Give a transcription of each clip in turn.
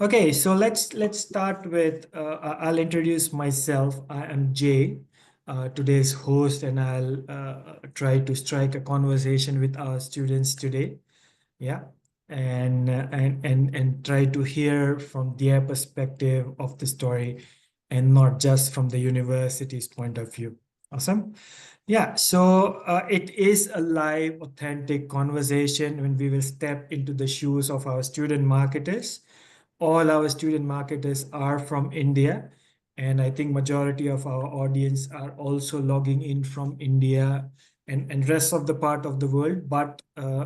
Okay, so let's start with I'll introduce myself. I am Jay, today's host, and I'll try to strike a conversation with our students today. Yeah, and try to hear from their perspective of the story, and not just from the university's point of view. Awesome. Yeah, so it is a live, authentic conversation when we will step into the shoes of our student marketers. All our student marketers are from India, and I think majority of our audience are also logging in from India and rest of the part of the world, but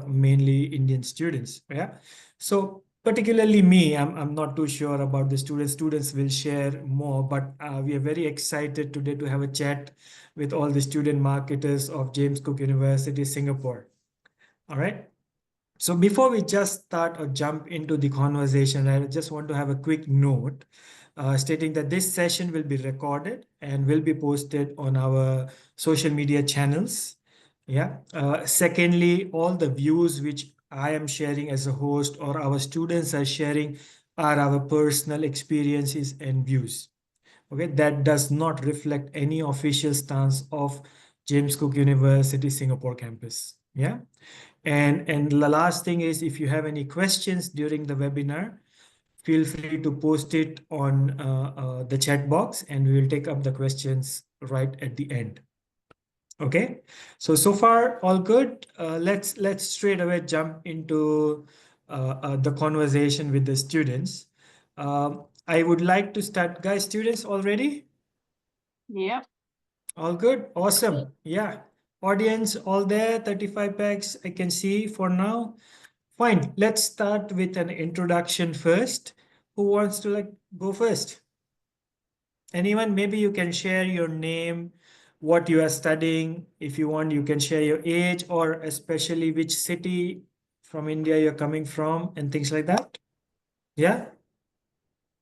mainly Indian students. Yeah. So particularly me, I'm not too sure about the students. Students will share more, but we are very excited today to have a chat with all the student marketers of James Cook University, Singapore. All right. So before we just start or jump into the conversation, I just want to have a quick note stating that this session will be recorded and will be posted on our social media channels. Yeah. Secondly, all the views which I am sharing as a host or our students are sharing are our personal experiences and views. Okay, that does not reflect any official stance of James Cook University Singapore campus. Yeah. And the last thing is, if you have any questions during the webinar, feel free to post it on the chat box, and we will take up the questions right at the end. Okay, so far all good. Let's straight away jump into the conversation with the students. I would like to start, guys. Students already? Yeah. All good. Awesome. Yeah. Audience all there. 35 packs I can see for now. Fine. Let's start with an introduction first. Who wants to go first? Anyone? Maybe you can share your name, what you are studying. If you want, you can share your age or especially which city from India you're coming from and things like that. Yeah.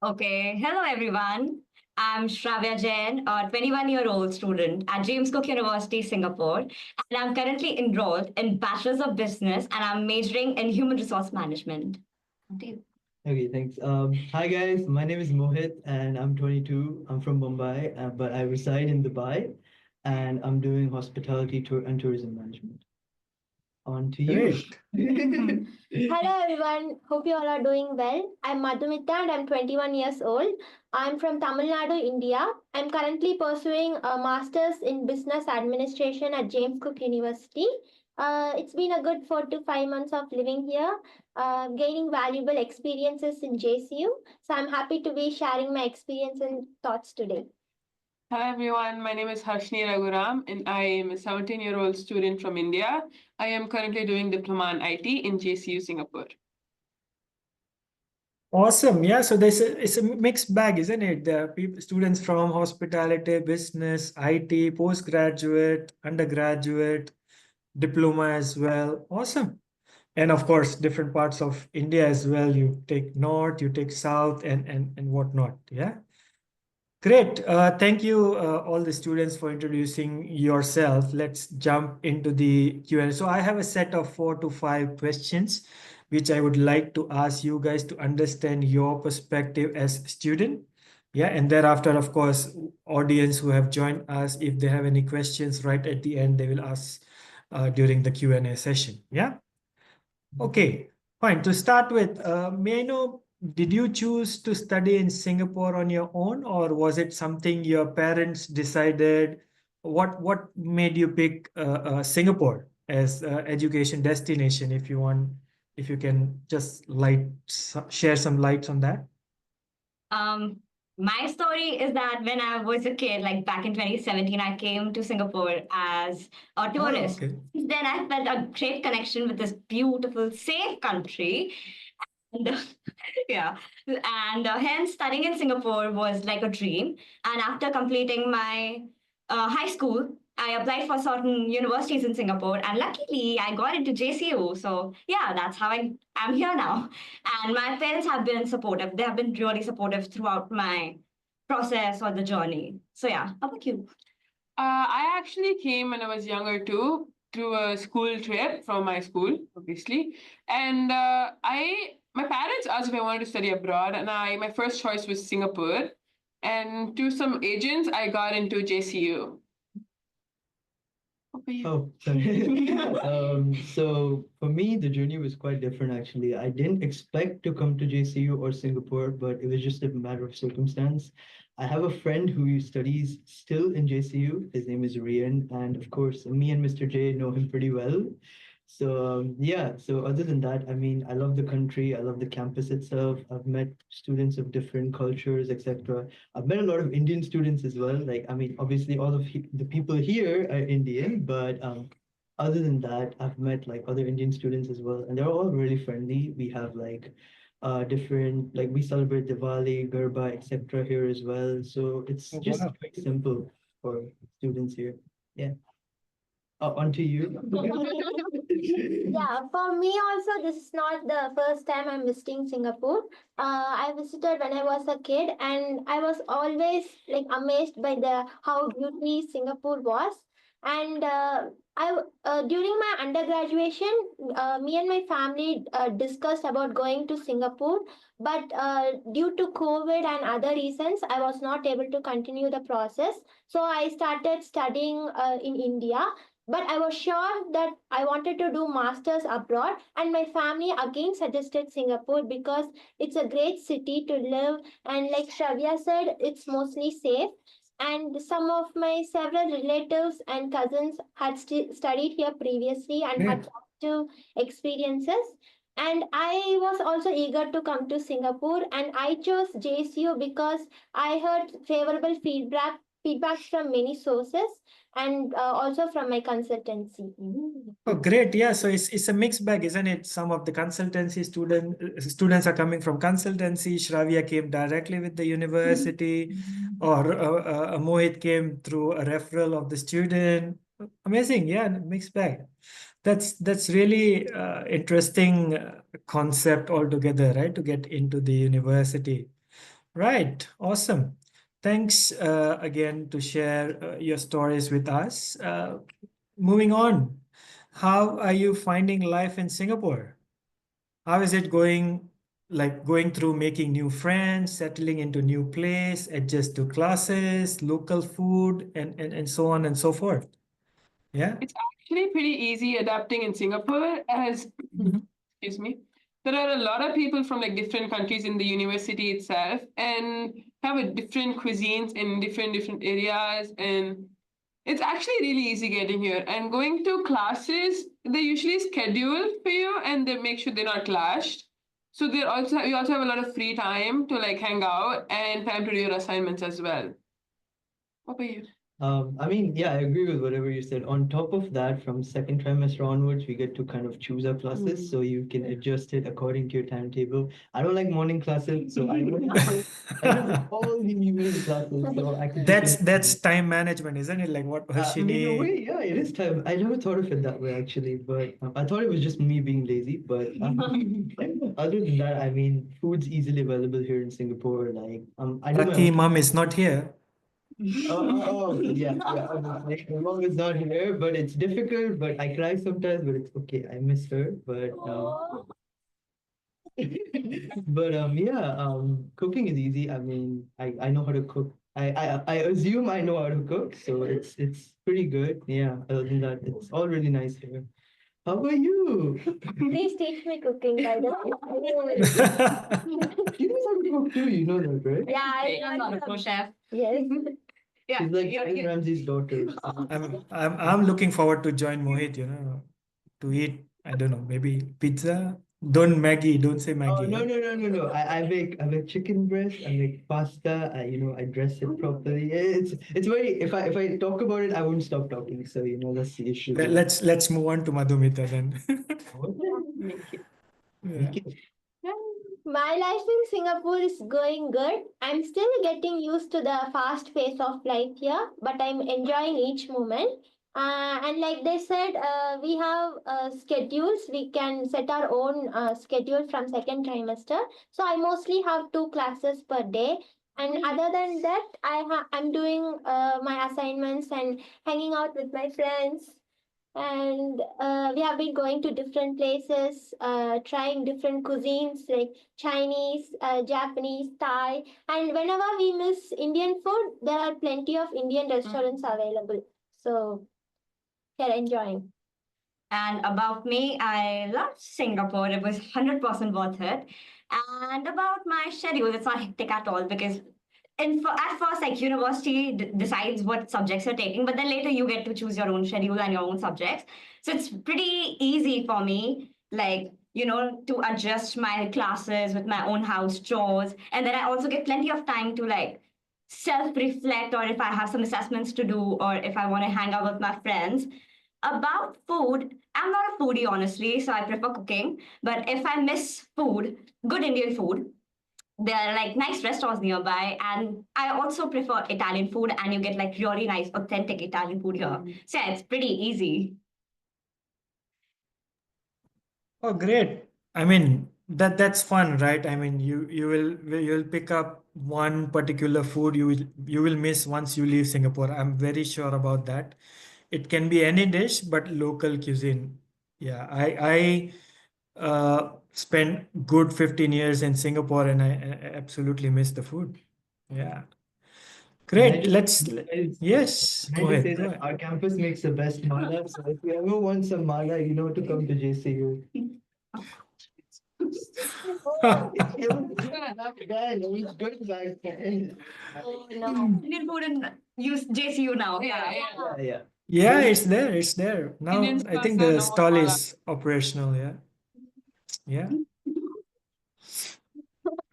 Okay, hello everyone. I'm Shravya Jain, a 21-year-old student at James Cook University, Singapore, and I'm currently enrolled in Bachelor's of Business and I'm majoring in Human Resource Management. Okay, thanks. Hi guys, my name is Mohit and I'm 22. I'm from Mumbai, but I reside in Dubai and I'm doing hospitality tour and tourism management. On to you. Great. Hello everyone, hope you all are doing well. I'm Madhumita and I'm 21 years old. I'm from Tamil Nadu, India. I'm currently pursuing a master's in business administration at James Cook University. It's been a good 4 to 5 months of living here, gaining valuable experiences in JCU. So I'm happy to be sharing my experience and thoughts today. Hi everyone, my name is Harshni Raghuram and I am a 17-year-old student from India. I am currently doing Diploma in IT in JCU, Singapore. Awesome. Yeah. So it's a mixed bag, isn't it? There are people, students from hospitality, business, IT, postgraduate, undergraduate, diploma as well. Awesome. And of course, different parts of India as well. You take north, you take south, and whatnot. Yeah. Great. Thank you, all the students, for introducing yourself. Let's jump into the Q&A. So I have a set of 4 to 5 questions, which I would like to ask you guys to understand your perspective as student. Yeah, and thereafter, of course, audience who have joined us, if they have any questions right at the end, they will ask during the Q&A session. Yeah. Okay, fine. To start with, may I know, did you choose to study in Singapore on your own, or was it something your parents decided? What made you pick Singapore as education destination? If you want, if you can just share some lights on that. My story is that when I was a kid, like back in 2017, I came to Singapore as a tourist. Okay. Since then, I felt a great connection with this beautiful, safe country. And yeah, and hence studying in Singapore was like a dream. And after completing my high school, I applied for certain universities in Singapore, and luckily I got into JCU. So yeah, that's how I am here now. And my parents have been supportive. They have been really supportive throughout my process or the journey. So yeah, how about you? I actually came when I was younger too, to a school trip from my school, obviously. And my parents asked if I wanted to study abroad, and my first choice was Singapore. And to some agents, I got into JCU. What about you? Oh, sorry. So for me, the journey was quite different actually. I didn't expect to come to JCU or Singapore, but it was just a matter of circumstance. I have a friend who studies still in JCU. His name is Rian, and of course, me and Mr. J know him pretty well. So yeah, so other than that, I mean, I love the country, I love the campus itself. I've met students of different cultures, etc. I've met a lot of Indian students as well. Like, I mean, obviously all of the people here are Indian, but other than that, I've met like other Indian students as well, and they're all really friendly. We have like different, like we celebrate Diwali, Garba, etc. here as well. So it's Oh, just wow. very simple for students here. Yeah. On to you. Yeah, for me also, this is not the first time I'm visiting Singapore. I visited when I was a kid, and I was always like amazed by the how beautiful Singapore was. And during my undergraduation, me and my family discussed about going to Singapore, but due to COVID and other reasons, I was not able to continue the process. So I started studying in India, but I was sure that I wanted to do masters abroad, and my family again suggested Singapore because it's a great city to live, and like Shravya said, it's mostly safe. And some of my several relatives and cousins had studied here previously and Yeah. had positive experiences. And I was also eager to come to Singapore, and I chose JCU because I heard favorable feedbacks from many sources, and also from my consultancy. Oh, great. Yeah. So it's a mixed bag, isn't it? Some of the consultancy students are coming from consultancy. Shravya came directly with the university, or Mohit came through a referral of the student. Amazing. Yeah, mixed bag. That's really interesting concept altogether, right? To get into the university. Right. Awesome. Thanks again to share your stories with us. Moving on, how are you finding life in Singapore? How is it going? Like going through making new friends, settling into new place, adjust to classes, local food, and so on and so forth. Yeah. It's actually pretty easy adapting in Singapore as, excuse me, there are a lot of people from like different countries in the university itself and have a different cuisines in different areas, and it's actually really easy getting here. And going to classes, they usually schedule for you and they make sure they're not clashed. So we also have a lot of free time to like hang out and time to do your assignments as well. What about you? I mean, yeah, I agree with whatever you said. On top of that, from second trimester onwards, we get to kind of choose our classes, so you can adjust it according to your timetable. I don't like morning classes, so I went all the evening classes, so I could That's time management, isn't it? Like what in a Harshini. way, yeah, it is time. I never thought of it that way actually, but I thought it was just me being lazy. But other than that, I mean, food's easily available here in Singapore. Like, I do my Lucky own. mom is not here. Yeah, yeah. Obviously. My mom is not here, but it's difficult. But I cry sometimes, but it's okay. I miss her. Yeah. Cooking is easy. I mean, I know how to cook. I assume I know how to cook, so it's pretty good. Yeah. Other than that, it's all really nice here. How about you? Please teach me cooking, by the way. You know how to cook too. You know that, right? Yeah, I'm not a pro chef. Yes. Yeah, She's like Ramsey's daughter. I'm looking forward to join Mohit, to eat, I don't know, maybe pizza. Don't say Oh Maggie. no Yeah? no no no no! I make chicken breast. I make pasta. I dress it properly. It's very if I talk about it, I won't stop talking. So that's the issue. Let's move on to Madhumita then. Yeah. My life in Singapore is going good. I'm still getting used to the fast pace of life here, but I'm enjoying each moment. And like they said, we have schedules. We can set our own schedule from second trimester. So I mostly have 2 classes per day. And other than that, I'm doing my assignments and hanging out with my friends. And we have been going to different places, trying different cuisines like Chinese, Japanese, Thai. And whenever we miss Indian food, there are plenty of Indian restaurants available. So we're enjoying. And about me, I loved Singapore. It was 100% worth it. And about my schedule, it's not hectic at all because at first, like university decides what subjects you're taking, but then later you get to choose your own schedule and your own subjects. So it's pretty easy for me, like, to adjust my classes with my own house chores. And then I also get plenty of time to like self-reflect, or if I have some assessments to do, or if I want to hang out with my friends. About food, I'm not a foodie, honestly, so I prefer cooking. But if I miss food, good Indian food, there are like nice restaurants nearby. And I also prefer Italian food, and you get like really nice, authentic Italian food here. So yeah, it's pretty easy. Oh, great. I mean, that's fun, right? I mean, you'll pick up one particular food you will miss once you leave Singapore. I'm very sure about that. It can be any dish, but local cuisine. Yeah, I spent good 15 years in Singapore, and I absolutely miss the food. Yeah, great. Yes, I go just say ahead. Go that ahead. our campus makes the best mala. So if you ever want some mala, you know to come to JCU. It was bad. It was good back then. Oh, no. Indian food in JCU now. Yeah. Yeah. Yeah, it's there. It's there. Now Indian I stores think are the no stall mala. is operational. Yeah. Yeah.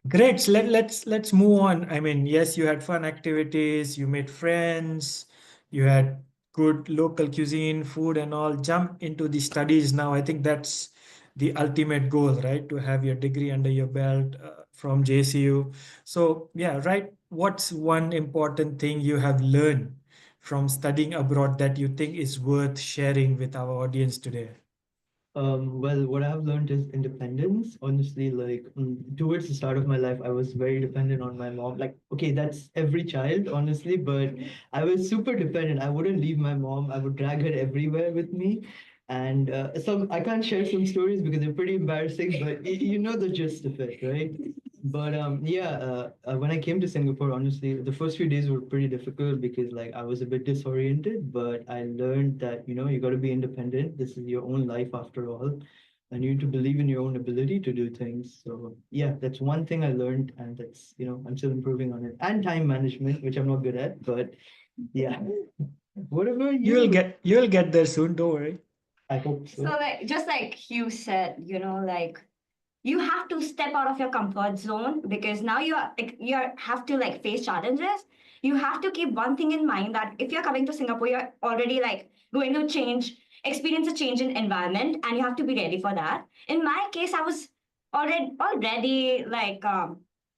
Great. So let's move on. I mean, yes, you had fun activities, you made friends, you had good local cuisine, food, and all. Jump into the studies now. I think that's the ultimate goal, right? To have your degree under your belt from JCU. So, yeah, right. What's one important thing you have learned from studying abroad that you think is worth sharing with our audience today? Well, what I've learned is independence. Honestly, like towards the start of my life, I was very dependent on my mom. Like, okay, that's every child, honestly, but I was super dependent. I wouldn't leave my mom. I would drag her everywhere with me. And some I can't share some stories because they're pretty embarrassing, but you know the gist of it, right? But yeah, when I came to Singapore, honestly, the first few days were pretty difficult because like I was a bit disoriented, but I learned that, you got to be independent. This is your own life after all, and you need to believe in your own ability to do things. So yeah, that's one thing I learned, and that's, I'm still improving on it. And time management, which I'm not good at, but yeah. What about You'll you? get there soon, don't worry. I hope So so. like just like Hugh said, like you have to step out of your comfort zone because now you have to like face challenges. You have to keep one thing in mind that if you're coming to Singapore, you're already like going to experience a change in environment, and you have to be ready for that. In my case, I was already like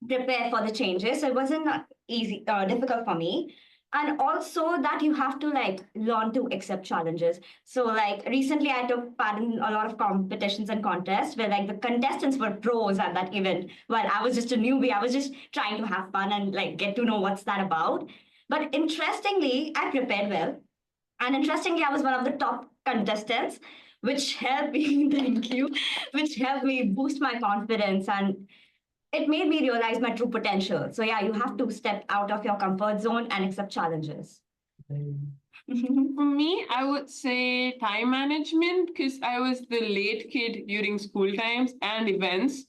prepared for the changes, so it wasn't difficult for me. And also that you have to like learn to accept challenges. So like recently I took part in a lot of competitions and contests where like the contestants were pros at that event, while I was just a newbie. I was just trying to have fun and like get to know what's that about. But interestingly, I prepared well. And interestingly, I was one of the top contestants, which helped me, thank you, which helped me boost my confidence, and it made me realize my true potential. So yeah, you have to step out of your comfort zone and accept challenges. For me, I would say time management because I was the late kid during school times and events.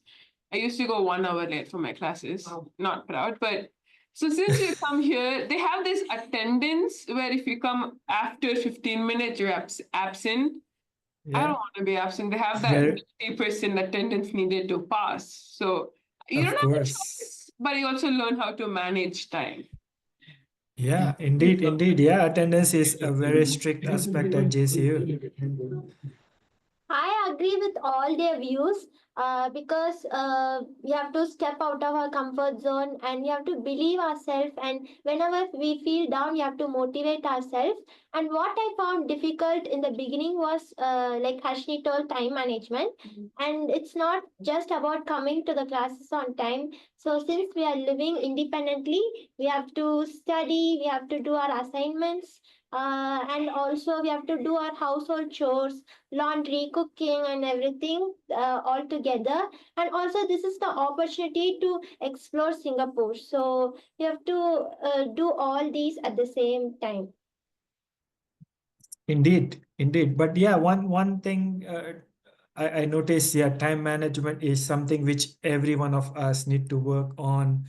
I used to go 1 hour late for my classes. Wow. Not proud, but so since you come here, they have this attendance where if you come after 15 minutes, you're absent. I don't Yeah, want to be absent. They have that very, 50% attendance needed to pass. So you don't of have a course. choice, but you also learn how to manage time. Yeah, indeed, indeed. Yeah, attendance is a very strict aspect at JCU. I agree with all their views because we have to step out of our comfort zone and we have to believe ourselves. And whenever we feel down, we have to motivate ourselves. And what I found difficult in the beginning was, like Harshni told, time management. And it's not just about coming to the classes on time. So, since we are living independently, we have to study, we have to do our assignments, And also we have to do our household chores, laundry, cooking, and everything all together. And also this is the opportunity to explore Singapore. So you have to do all these at the same time. Indeed, indeed. But yeah, one thing I noticed, yeah, time management is something which every one of us need to work on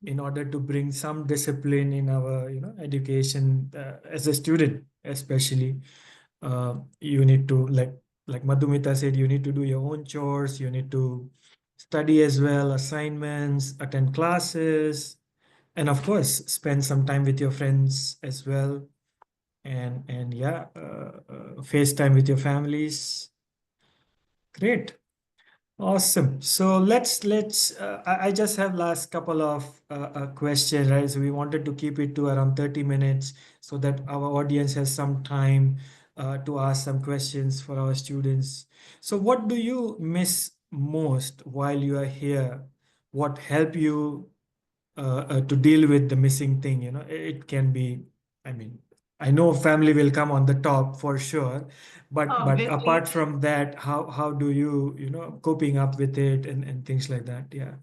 in order to bring some discipline in our, education as a student, especially. You need to, like Madhumita said, you need to do your own chores. You need to study as well, assignments, attend classes, and of course, spend some time with your friends as well, and yeah, FaceTime with your families. Great. Awesome. So let's I just have last couple of questions, right? So we wanted to keep it to around 30 minutes so that our audience has some time to ask some questions for our students. So what do you miss most while you are here? What help you to deal with the missing thing? It can be, I mean, I know family will come on the top for sure, but Obviously. apart from that, how do you, coping up with it and things like that? Yeah.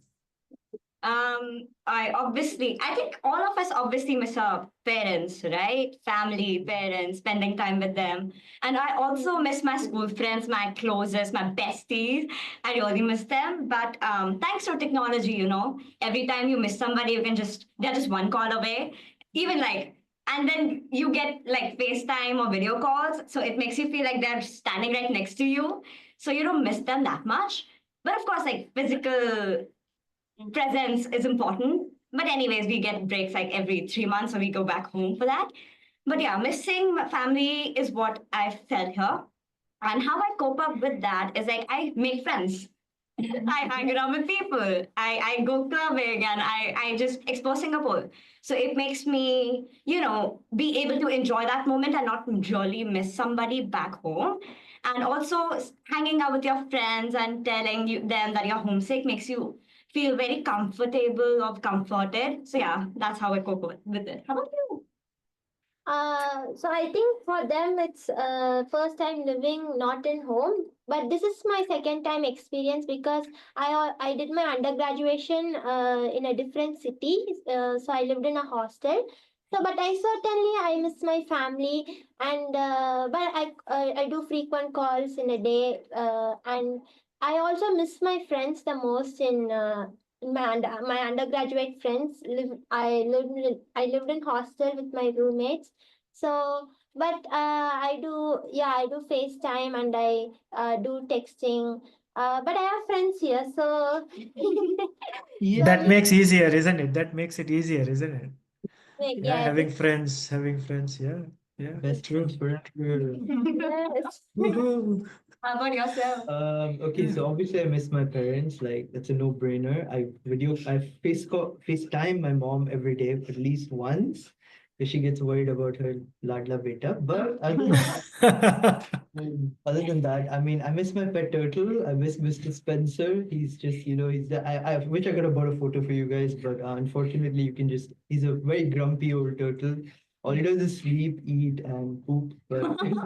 I think all of us obviously miss our parents, right? Family, parents, spending time with them. And I also miss my school friends, my closest, my besties. I really miss them. But thanks to technology, every time you miss somebody, they're just one call away. Even like, and then you get like FaceTime or video calls. So it makes you feel like they're standing right next to you. So you don't miss them that much. But of course, like physical presence is important. But anyways, we get breaks like every 3 months, so we go back home for that. But yeah, missing my family is what I felt here. And how I cope up with that is like I make friends. I hang around with people. I go clubbing and I just explore Singapore. So it makes me, be able to enjoy that moment and not really miss somebody back home. And also hanging out with your friends and telling them that you're homesick makes you feel very comfortable or comforted. So yeah, that's how I cope with it. How about you? So I think for them it's first time living not in home, but this is my second time experience because I did my undergraduation in a different city, so I lived in a hostel. So, but I miss my family, and but I do frequent calls in a day, and I also miss my friends the most in my undergraduate friends. I lived in hostel with my roommates. So, but I do FaceTime and I do texting. But I have friends here, so That Yeah. makes easier, isn't it? That makes it easier, isn't it? Yeah, yeah, having friends. Yeah, yeah, Best true. friends forever. yes. Woohoo. How about yourself? Okay, so obviously I miss my parents. Like it's a no-brainer. I FaceTime my mom every day at least once, because she gets worried about her ladla beta. But other than that, I mean, I miss my pet turtle. I miss Mr. Spencer. He's just, I wish I could have bought a photo for you guys, but unfortunately, he's a very grumpy old turtle. All he does is sleep, eat, and poop. But he's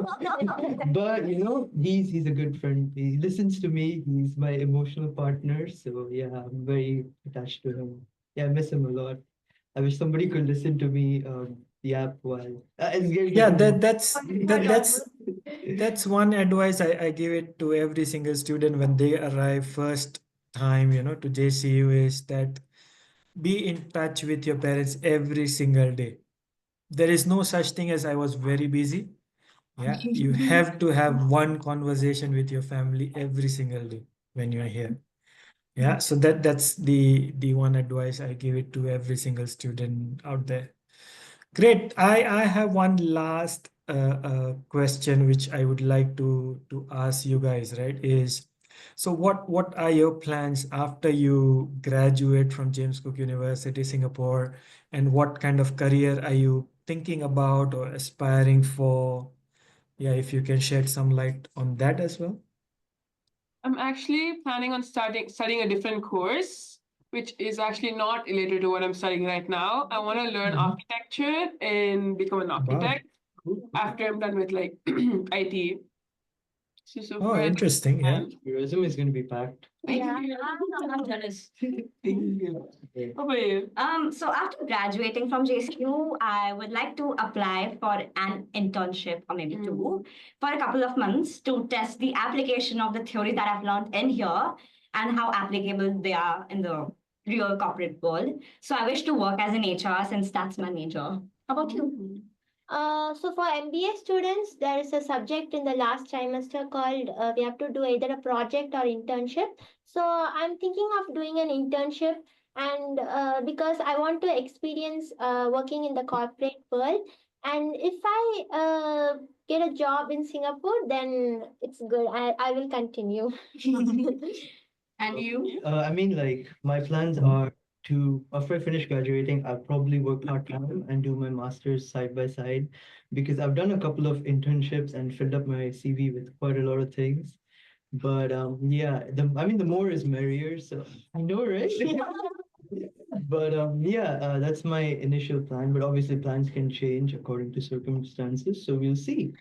a good friend. He listens to me. He's my emotional partner. So yeah, I'm very attached to him. Yeah, I miss him a lot. I wish somebody could listen to me yap while it's getting Yeah, getting that's one advice I give it to every single student when they arrive first time, to JCU is that be in touch with your parents every single day. There is no such thing as I was very busy. Yeah, you have to have one conversation with your family every single day when you are here. Yeah, so that's the one advice I give it to every single student out there. Great. I have one last question which I would like to ask you guys, right? Is so what are your plans after you graduate from James Cook University, Singapore, and what kind of career are you thinking about or aspiring for? Yeah, if you can shed some light on that as well. I'm actually planning on studying a different course, which is actually not related to what I'm studying right now. I want to learn Mhm. architecture and become an Wow. architect. after I'm done with like IT. So Oh, far, interesting. Yeah. Your resume is going to be packed. Yeah, I'm jealous. thank you. How about you? So after graduating from JCU, I would like to apply for an internship or maybe two for a couple of months to test the application of the theory that I've learned in here and how applicable they are in the real corporate world. So I wish to work as an HR since that's my major. How about you? So for MBA students, there is a subject in the last trimester called we have to do either a project or internship. So I'm thinking of doing an internship, and because I want to experience working in the corporate world. And if I get a job in Singapore, then it's good. I will continue. And you? I mean, like, my plans are to, after I finish graduating, I'll probably work part-time and do my master's side by side because I've done a couple of internships and filled up my CV with quite a lot of things. But yeah, I mean, the more is merrier, so I know, right? But yeah, that's my initial plan. But obviously, plans can change according to circumstances, so we'll see.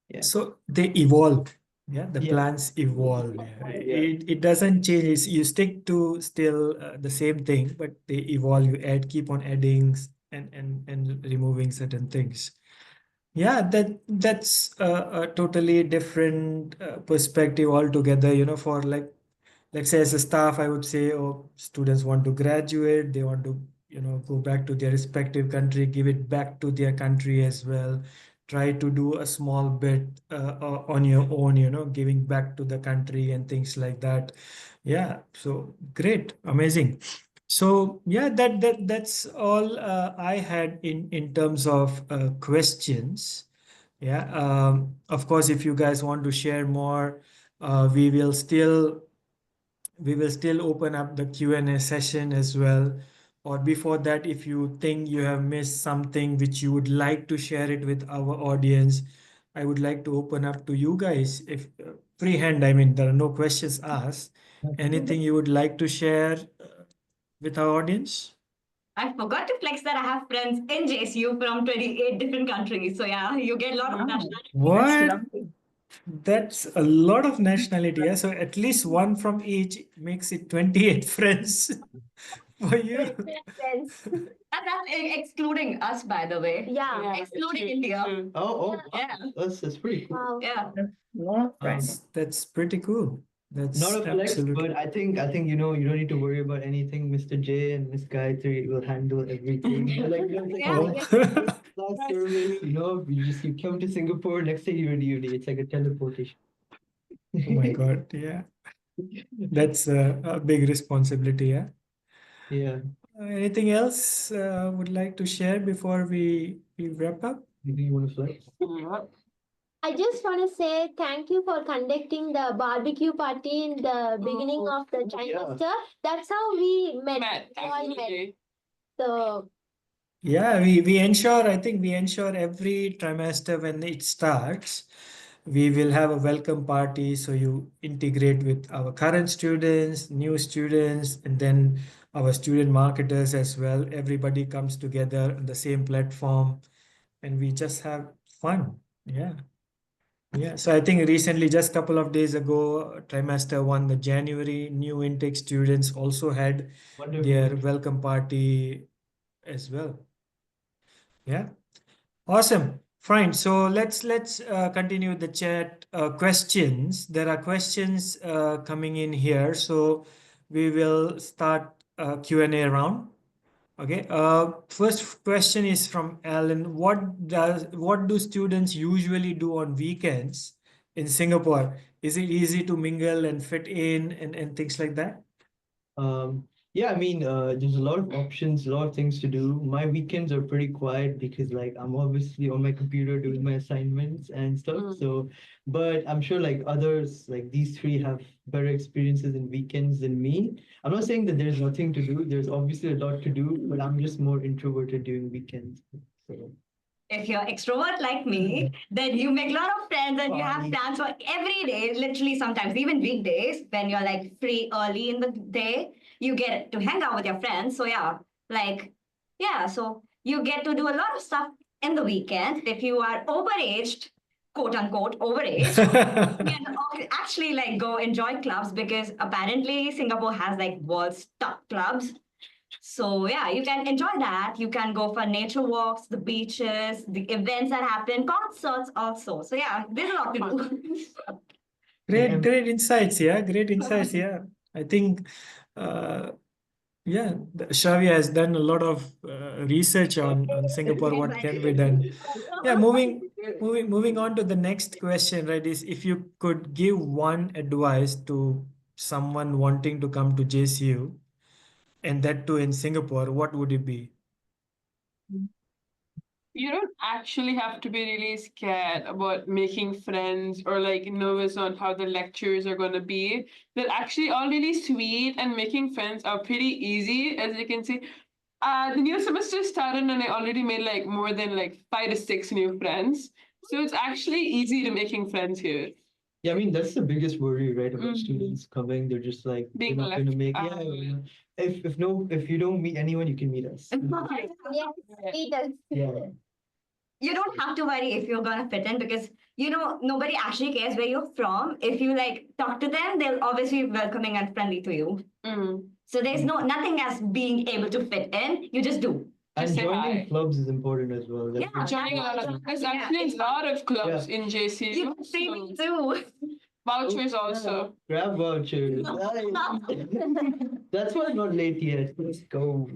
Yeah. So they evolve. Yeah, the Yeah. plans evolve. Yeah. Yeah. It doesn't change. You stick to still the same thing, but they evolve. You add, keep on adding and removing certain things. Yeah, that's a totally different perspective altogether. For like, let's say as a staff, I would say, oh, students want to graduate, they want to, go back to their respective country, give it back to their country as well. Try to do a small bit on your own, giving back to the country and things like that. Yeah, so great, amazing. So yeah, that's all I had in terms of questions. Yeah, of course, if you guys want to share more, we will still open up the Q&A session as well. Or before that, if you think you have missed something which you would like to share it with our audience, I would like to open up to you guys. If free hand, I mean, there are no questions asked. Anything you would like to share with our audience? I forgot to flex that I have friends in JCU from 28 different countries. So yeah, you get a lot of nationality. What? That's a lot of nationality. Yeah? So at least one from each makes it 28 friends for you. Friends. And that's excluding us, by the way. Yeah. Excluding true, India. true. Oh, Yeah. that's pretty cool. Wow. Yeah. That's pretty cool. That's Not a flex, absolutely. but I think you don't need to worry about anything. Mr. J and Miss Gayatri will handle everything. Yeah. Oh. Last service, you come to Singapore, next day you're in UD. It's like a teleportation. Oh my God. Yeah. That's a big responsibility. Yeah. Yeah. Anything else would like to share before we wrap up? Maybe you want to flex? Yeah. I just want to say thank you for conducting the barbecue party in the beginning of the trimester. That's how we met. Matt, How I met. absolutely. So Yeah, we ensure, I think we ensure every trimester when it starts, we will have a welcome party. So you integrate with our current students, new students, and then our student marketers as well. Everybody comes together on the same platform and we just have fun. Yeah. Yeah. So I think recently, just a couple of days ago, trimester one, the January new intake students also had their Wonderful. welcome party as well. Yeah. Awesome. Fine. So let's continue the chat questions. There are questions coming in here. So we will start Q&A round. Okay. First question is from Alan. What do students usually do on weekends in Singapore? Is it easy to mingle and fit in and things like that? Yeah, I mean, there's a lot of options, a lot of things to do. My weekends are pretty quiet because, like, I'm obviously on my computer doing my assignments and stuff. So, but I'm sure, like, others, like these three, have better experiences in weekends than me. I'm not saying that there's nothing to do. There's obviously a lot to do, but I'm just more introverted during weekends. So, If you're extrovert like me, then you make a lot of friends and you have plans for every day, literally sometimes even weekdays when you're like free early in the day, you get to hang out with your friends. So yeah, like, yeah, so you get to do a lot of stuff in the weekend, if you are overaged, quote unquote, overaged, you can actually like go enjoy clubs because apparently Singapore has like world's top clubs. So yeah, you can enjoy that. You can go for nature walks, the beaches, the events that happen, concerts also. So yeah, there's a lot to do. Great insights. Yeah, great insights. Yeah, I think, yeah, Shravya has done a lot of research on Singapore. What can be done? Yeah, moving on to the next question, right? Is if you could give one advice to someone wanting to come to JCU, and that too in Singapore, what would it be? You don't actually have to be really scared about making friends or like nervous on how the lectures are going to be. They're actually all really sweet, and making friends are pretty easy, as you can see. The new semester started and I already made like more than like 5 to 6 new friends. So it's actually easy to making friends here. Yeah, I mean that's the biggest worry, right? About students coming, they're just like Being they're not going to left make. out. If you don't meet anyone, you can meet us. Yes, he does. Yeah. You don't have to worry if you're gonna fit in because nobody actually cares where you're from. If you like talk to them, they'll obviously be welcoming and friendly to you. Mm. So there's nothing as being able to fit in. You just do. And Just say joining hi. clubs is important as well. Like, Yeah. Joining a lot of there's actually a lot of clubs in JCU. You can see me So too. vouchers also. grab vouchers. That's why I'm not late yet. Let's go.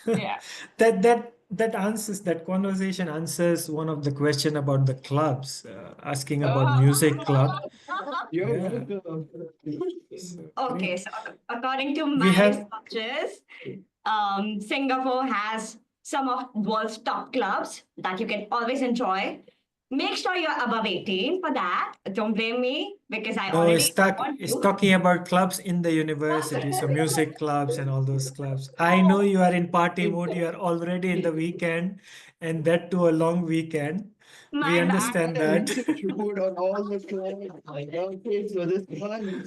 Yeah. That conversation answers one of the question about the clubs, asking about Oh. music club. You're Yeah. welcome. Okay, so according to We my have- researches, Singapore has some of world's top clubs that you can always enjoy. Make sure you're above 18 for that. Don't blame me because I No, already it's talking about clubs in the university, so music clubs and all those clubs. I know you are in party mood, you are already in the weekend, and that too a long weekend. We My bad. understand that. Food on all the clubs. Like, okay, so this one,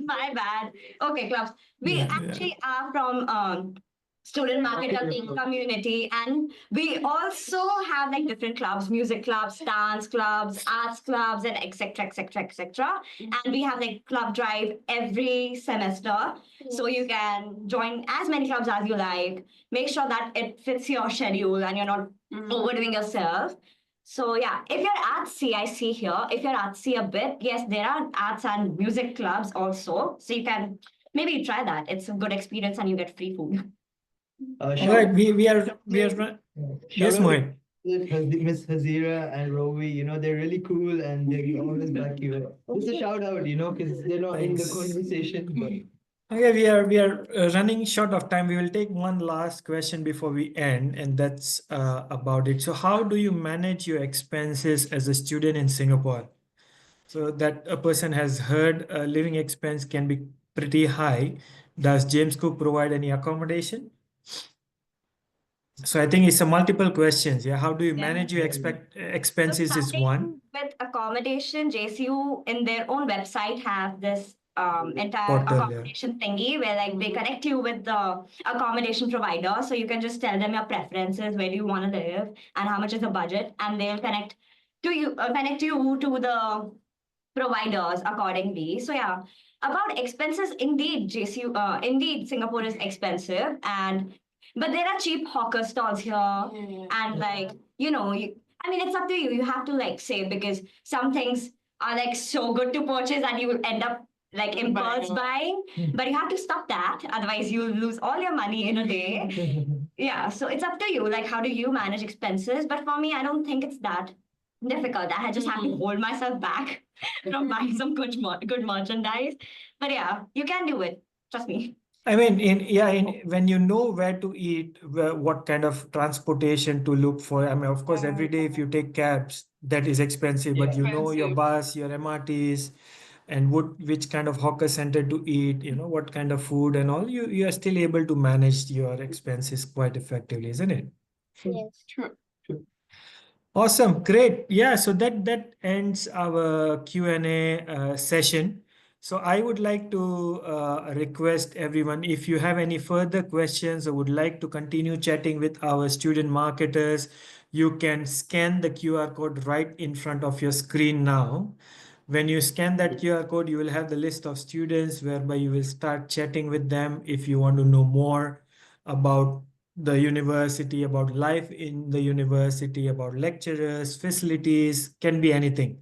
My bad. Okay, clubs. We Yeah, actually are from student marketing community, and we also have like different clubs, music clubs, dance clubs, arts clubs, and etc. etc. etc. And we have like club drive every semester, so you can join as many clubs as you like. Make sure that it fits your schedule and you're not overdoing yourself. So yeah, if you're artsy, I see here, if you're artsy a bit, yes, there are arts and music clubs also. So you can maybe try that. It's a good experience and you get free food. All right, we are yes, Mohit. Miss Hazira and Rovi, they're really cool and they always back you up. Just a shout out, because they're not in the Thanks. conversation. But Okay, we are running short of time. We will take one last question before we end, and that's about it. So, how do you manage your expenses as a student in Singapore? So that a person has heard living expense can be pretty high. Does James Cook provide any accommodation? So I think it's a multiple questions. Yeah, how do you manage your expenses is one. With accommodation, JCU in their own website have this entire Portal, yeah. accommodation thingy where like they connect you with the accommodation provider. So you can just tell them your preferences, where do you want to live, and how much is the budget, and they'll connect you to the providers accordingly. So yeah, about expenses, indeed, indeed Singapore is expensive, but there are cheap hawker stalls here, and like I mean, it's up to you. You have to like save because some things are like so good to purchase that you will end up like impulse buying, but you have to stop that. Otherwise, you'll lose all your money in a day. Yeah, so it's up to you. Like, how do you manage expenses? But for me, I don't think it's that difficult. I just have to hold myself back from buying some good merchandise. But yeah, you can do it. Trust me. I mean, when you know where to eat, what kind of transportation to look for. I mean, of course, every day if you take cabs, that is expensive, but you know your bus, your MRTs, and which kind of hawker center to eat, what kind of food and all, you are still able to manage your expenses quite effectively, isn't it? Yes. True. Awesome, great. Yeah, so that ends our Q&A session. So I would like to request everyone, if you have any further questions or would like to continue chatting with our student marketers, you can scan the QR code right in front of your screen now. When you scan that QR code, you will have the list of students whereby you will start chatting with them if you want to know more about the university, about life in the university, about lecturers, facilities, can be anything.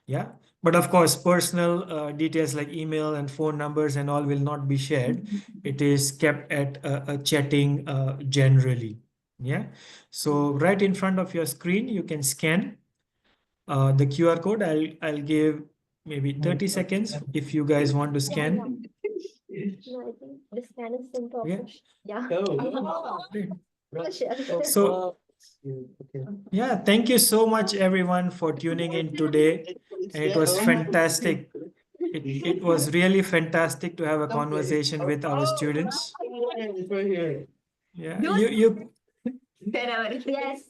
Yeah. But of course, personal details like email and phone numbers and all will not be shared. It is kept at a chatting generally. Yeah. So right in front of your screen, you can scan the QR code. I'll give maybe 30 seconds if you guys want to scan. No, I think the scan is in Yeah. progress. Yeah. Great. Sure. So Okay. yeah, thank you so much everyone for tuning in today. And it was fantastic. It was really fantastic to have a conversation with our students. It's right here. Yeah, you Wherever. Yes.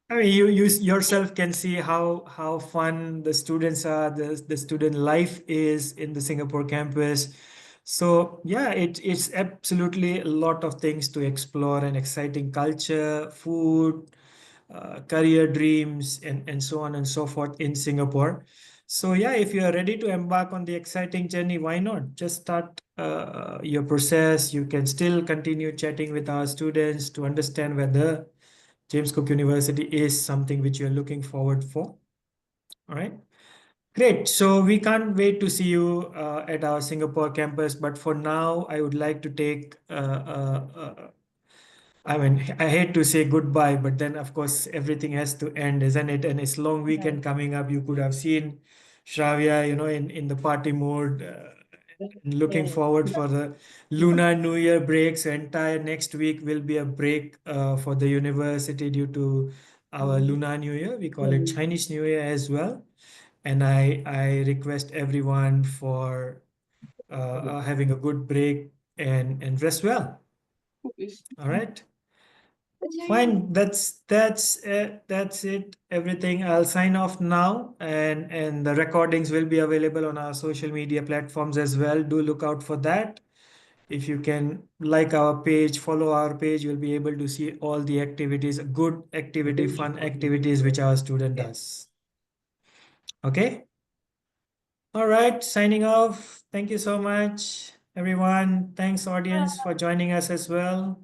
I mean, you yourself can see how fun the students are, the student life is in the Singapore campus. So yeah, it's absolutely a lot of things to explore, and exciting culture, food, career dreams, and so on and so forth in Singapore. So yeah, if you are ready to embark on the exciting journey, why not? Just start your process. You can still continue chatting with our students to understand whether James Cook University is something which you're looking forward for. All right. Great. So we can't wait to see you at our Singapore campus. But for now, I would like to take I mean, I hate to say goodbye, but then of course everything has to end, isn't it? And it's long weekend coming up. You could have seen Shravya, in the party mode, looking forward for the Lunar New Year break. So entire next week will be a break for the university due to our Lunar New Year. We call it Chinese New Year as well. And I request everyone for having a good break and rest well. All right. Fine, that's it. Everything. I'll sign off now, and the recordings will be available on our social media platforms as well. Do look out for that. If you can like our page, follow our page, you'll be able to see all the activities, good activity, fun activities which our student does. Okay. All right, signing off. Thank you so much, everyone. Thanks, audience, for joining us as well.